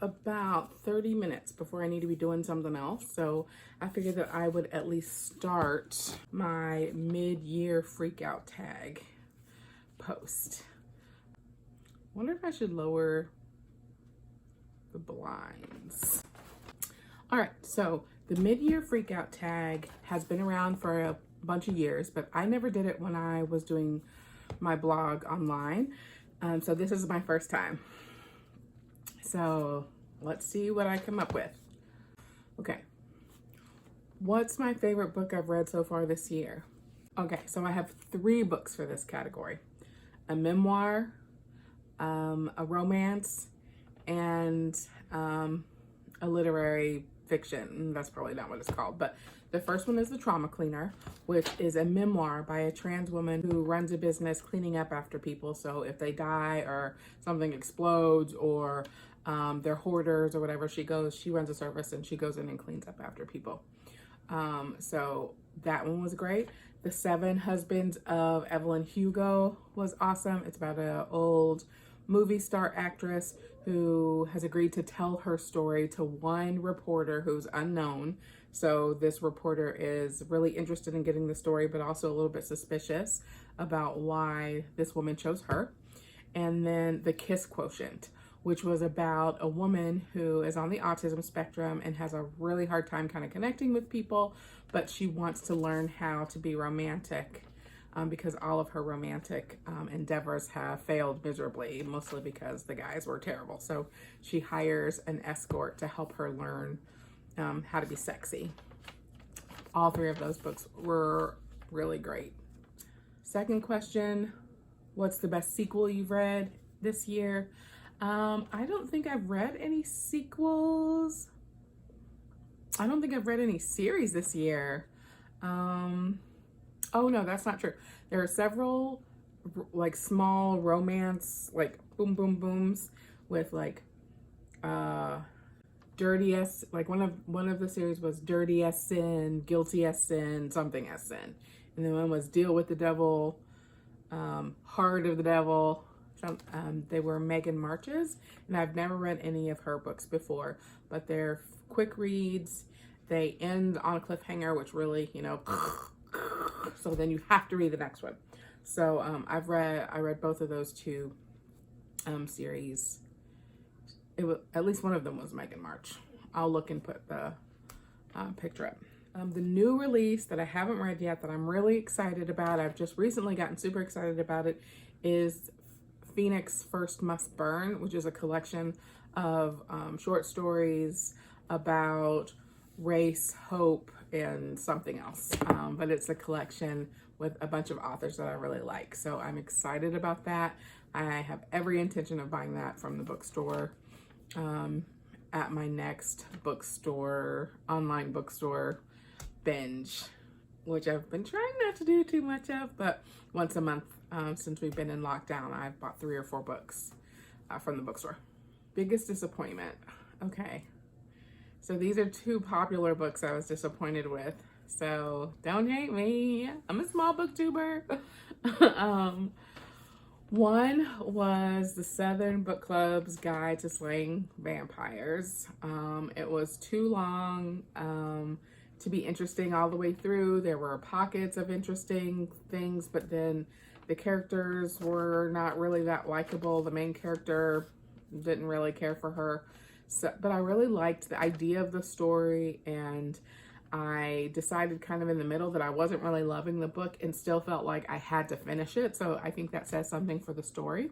about 30 minutes before I need to be doing something else. So I figured that I would at least start my mid-year freakout tag post. Wonder if I should lower the blinds. All right, so the mid-year freakout tag has been around for a bunch of years, but I never did it when I was doing my blog online. So this is my first time. So let's see what I come up with. Okay, what's my favorite book I've read so far this year? Okay, so I have 3 books for this category: a memoir, a romance, and a literary fiction. That's probably not what it's called, but the first one is The Trauma Cleaner, which is a memoir by a trans woman who runs a business cleaning up after people. So if they die or something explodes or they're hoarders or whatever, she runs a service and she goes in and cleans up after people. So that one was great. The 7 Husbands of Evelyn Hugo was awesome. It's about an old movie star actress who has agreed to tell her story to one reporter who's unknown. So this reporter is really interested in getting the story, but also a little bit suspicious about why this woman chose her. And then The Kiss Quotient, which was about a woman who is on the autism spectrum and has a really hard time kind of connecting with people, but she wants to learn how to be romantic because all of her romantic endeavors have failed miserably, mostly because the guys were terrible. So she hires an escort to help her learn how to be sexy. All 3 of those books were really great. Second question, what's the best sequel you've read this year? I don't think I've read any sequels. I don't think I've read any series this year. Oh no, that's not true. There are several like small romance, like boom boom booms with like dirty as, like one of the series was Dirty as Sin, Guilty as Sin, something as Sin. And then one was Deal with the Devil, Heart of the Devil. They were Megan March's, and I've never read any of her books before, but they're quick reads. They end on a cliffhanger, which really, so then you have to read the next one. So I read both of those 2 series. It was, at least one of them was Megan March. I'll look and put the picture up. The new release that I haven't read yet that I'm really excited about, I've just recently gotten super excited about it, is Phoenix First Must Burn, which is a collection of short stories about race, hope, and something else. But it's a collection with a bunch of authors that I really like. So I'm excited about that. I have every intention of buying that from the bookstore at my next online bookstore binge, which I've been trying not to do too much of, but once a month since we've been in lockdown, I've bought 3 or 4 books from the bookstore. Biggest disappointment. Okay. So these are 2 popular books I was disappointed with. So don't hate me. I'm a small booktuber. One was the Southern Book Club's Guide to Slaying Vampires. It was too long to be interesting all the way through. There were pockets of interesting things, but then the characters were not really that likable. The main character, didn't really care for her. So, but I really liked the idea of the story, and I decided kind of in the middle that I wasn't really loving the book and still felt like I had to finish it. So I think that says something for the story.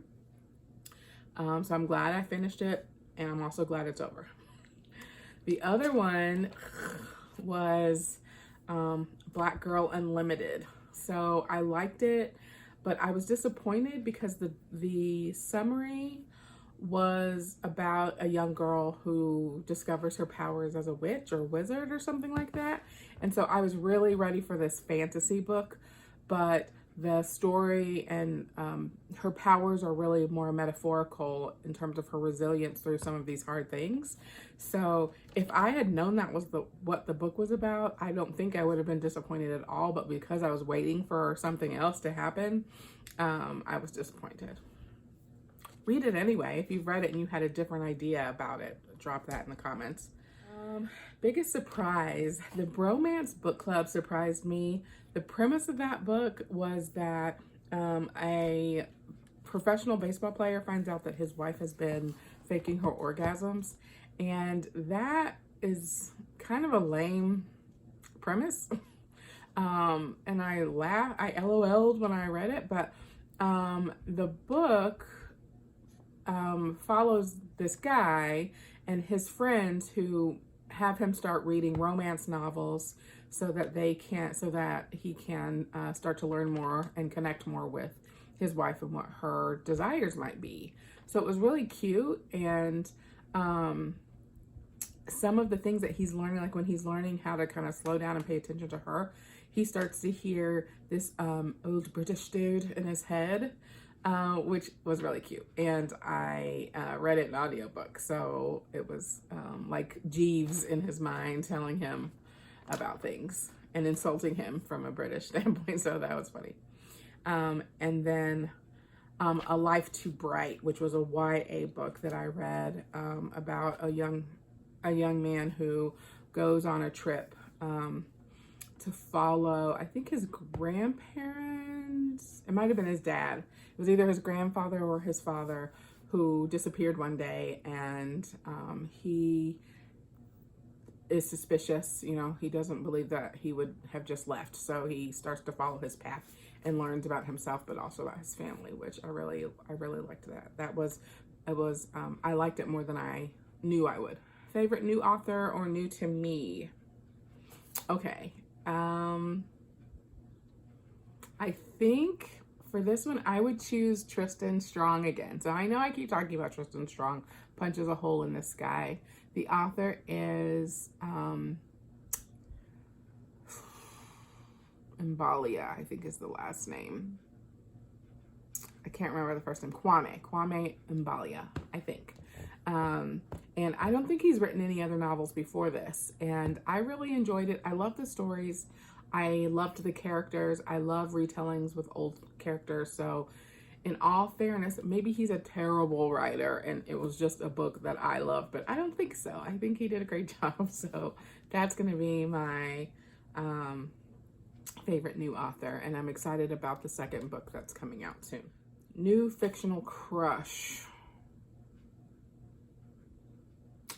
So I'm glad I finished it, and I'm also glad it's over. The other one was Black Girl Unlimited. So I liked it, but I was disappointed because the summary was about a young girl who discovers her powers as a witch or wizard or something like that. And so I was really ready for this fantasy book, but the story and her powers are really more metaphorical in terms of her resilience through some of these hard things. So if I had known that was what the book was about, I don't think I would have been disappointed at all. But because I was waiting for something else to happen, I was disappointed. read it anyway. If you've read it and you had a different idea about it, drop that in the comments. Biggest surprise, the Bromance Book Club surprised me. The premise of that book was that a professional baseball player finds out that his wife has been faking her orgasms, and that is kind of a lame premise. And I LOL'd when I read it, but the book follows this guy and his friends who have him start reading romance novels so that he can start to learn more and connect more with his wife and what her desires might be. So it was really cute, and some of the things that he's learning, like when he's learning how to kind of slow down and pay attention to her, he starts to hear this old British dude in his head, which was really cute. And I read it in audiobook, so it was like Jeeves in his mind telling him about things and insulting him from a British standpoint, so that was funny. And then A Life Too Bright, which was a YA book that I read about a young man who goes on a trip to follow, I think, his grandparents. It might have been his dad. It was either his grandfather or his father who disappeared one day, and he is suspicious. You know, he doesn't believe that he would have just left, so he starts to follow his path and learns about himself, but also about his family, which I really liked that. I liked it more than I knew I would. Favorite new author or new to me? Okay. I think for this one, I would choose Tristan Strong again. So I know I keep talking about Tristan Strong, Punches a Hole in the Sky. The author is Mbalia, I think is the last name. I can't remember the first name. Kwame Mbalia, I think. And I don't think he's written any other novels before this. And I really enjoyed it. I love the stories. I loved the characters. I love retellings with old characters. So in all fairness, maybe he's a terrible writer and it was just a book that I love, but I don't think so. I think he did a great job. So that's going to be my favorite new author. And I'm excited about the second book that's coming out soon. New fictional crush.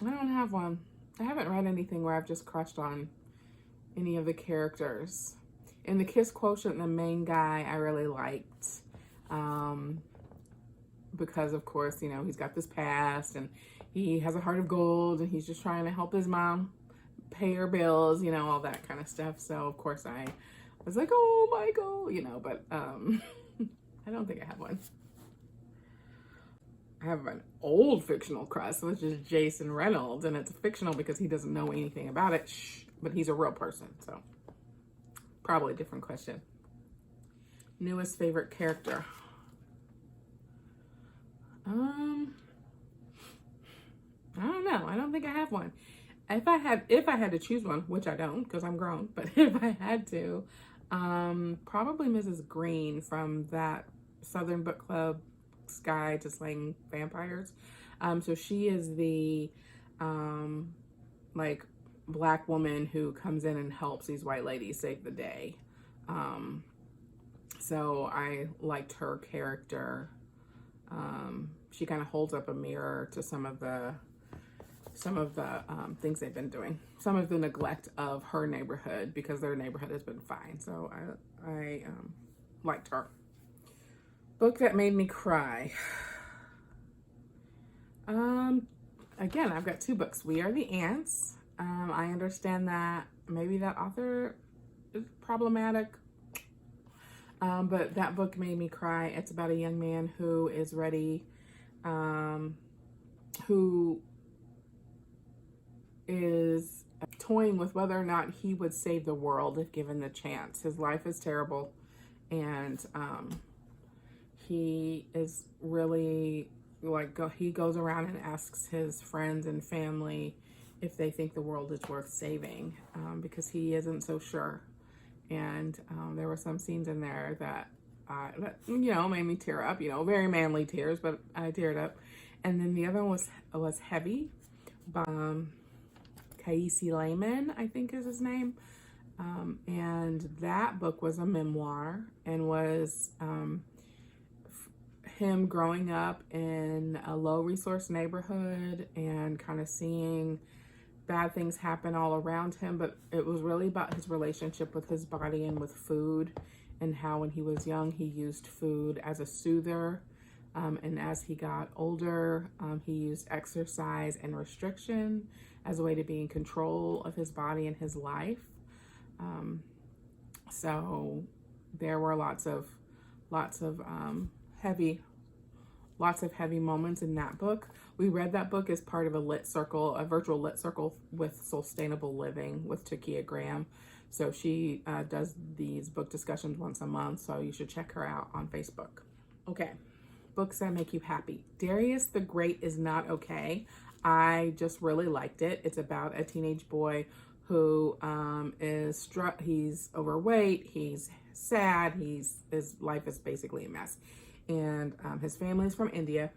I don't have one. I haven't read anything where I've just crushed on any of the characters. In The Kiss Quotient, the main guy I really liked, because of course, you know, he's got this past and he has a heart of gold and he's just trying to help his mom pay her bills, you know, all that kind of stuff. So of course I was like, oh my God, you know, but I don't think I have one. I have an old fictional crush, which is Jason Reynolds, and it's fictional because he doesn't know anything about it, but he's a real person, so probably a different question. Newest favorite character. I don't know. I don't think I have one. If I had to choose one, which I don't because I'm grown, but if I had to, probably Mrs. Green from that Southern Book Club Guide to Slaying Vampires. So she is the like black woman who comes in and helps these white ladies save the day. So I liked her character. She kind of holds up a mirror to some of the things they've been doing, some of the neglect of her neighborhood because their neighborhood has been fine. So I liked her. Book that made me cry. Again, I've got two books. We Are the Ants. I understand that maybe that author is problematic, but that book made me cry. It's about a young man who is ready, who is toying with whether or not he would save the world if given the chance. His life is terrible, and he is really he goes around and asks his friends and family if they think the world is worth saving, because he isn't so sure. And there were some scenes in there that made me tear up, very manly tears, but I teared up. And then the other one was Heavy by Kaisi Layman, I think is his name. And that book was a memoir and was him growing up in a low resource neighborhood and kind of seeing bad things happen all around him. But it was really about his relationship with his body and with food, and how when he was young, he used food as a soother. And as he got older, he used exercise and restriction as a way to be in control of his body and his life. So there were lots of heavy moments in that book. We read that book as part of a virtual lit circle with Sustainable Living with Takia Graham. So she does these book discussions once a month, so you should check her out on Facebook. Okay, books that make you happy. Darius the Great is not okay. I just really liked it. It's about a teenage boy who he's overweight, he's sad, his life is basically a mess. And his family is from India.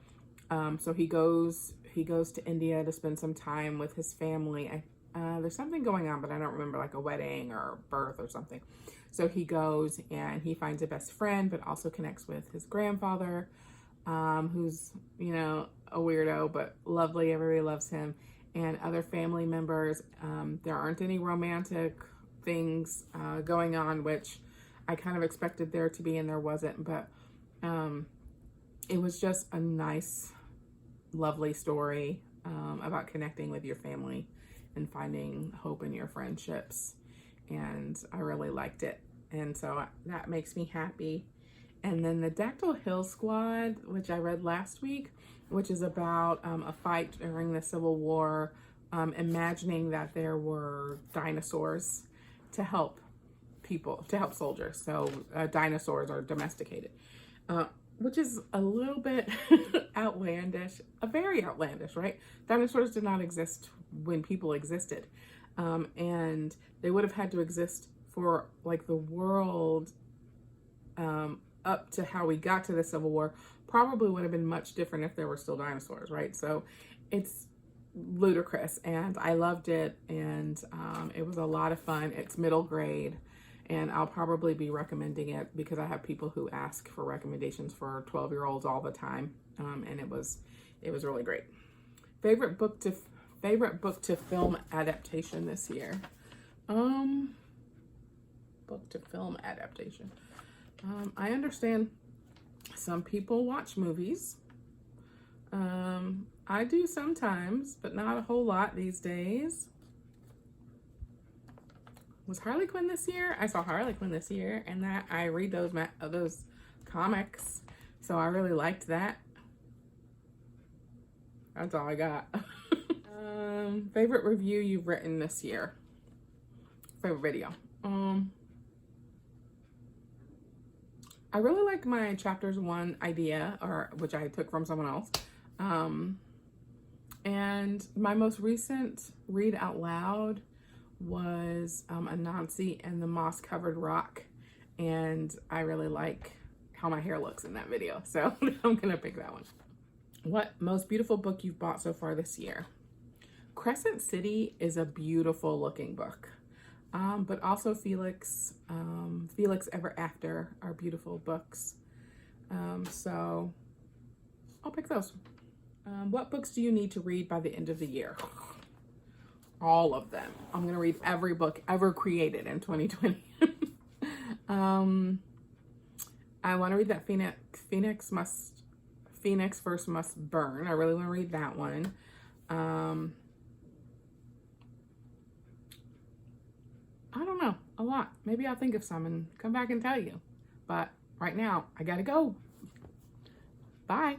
So he goes to India to spend some time with his family. There's something going on, but I don't remember, like a wedding or birth or something. So he goes and he finds a best friend, but also connects with his grandfather, who's, a weirdo, but lovely. Everybody loves him. And other family members. There aren't any romantic things going on, which I kind of expected there to be, and there wasn't. But it was just a nice, lovely story about connecting with your family and finding hope in your friendships. And I really liked it. And so that makes me happy. And then the Dactyl Hill Squad, which I read last week, which is about a fight during the Civil War, imagining that there were dinosaurs to help soldiers. So dinosaurs are domesticated, which is a little bit outlandish, very outlandish, right? Dinosaurs did not exist when people existed. And they would have had to exist for like the world up to how we got to the Civil War probably would have been much different if there were still dinosaurs, right? So it's ludicrous, and I loved it, and it was a lot of fun. It's middle grade, and I'll probably be recommending it because I have people who ask for recommendations for 12-year-olds all the time, and it was really great. Favorite book to film adaptation this year. Book to film adaptation. I understand some people watch movies. I do sometimes, but not a whole lot these days. Was Harley Quinn this year? I saw Harley Quinn this year, and that I read those comics, so I really liked that. That's all I got. Favorite review you've written this year? Favorite video? I really liked my chapters 1 idea, which I took from someone else. And my most recent read out loud was Anansi and the Moss Covered Rock. And I really like how my hair looks in that video. So I'm going to pick that one. What most beautiful book you've bought so far this year? Crescent City is a beautiful looking book. But also Felix Ever After are beautiful books. So I'll pick those. What books do you need to read by the end of the year? All of them. I'm going to read every book ever created in 2020. I want to read that Phoenix First Must Burn. I really want to read that one. I don't know, a lot. Maybe I'll think of some and come back and tell you. But right now, I gotta go. Bye.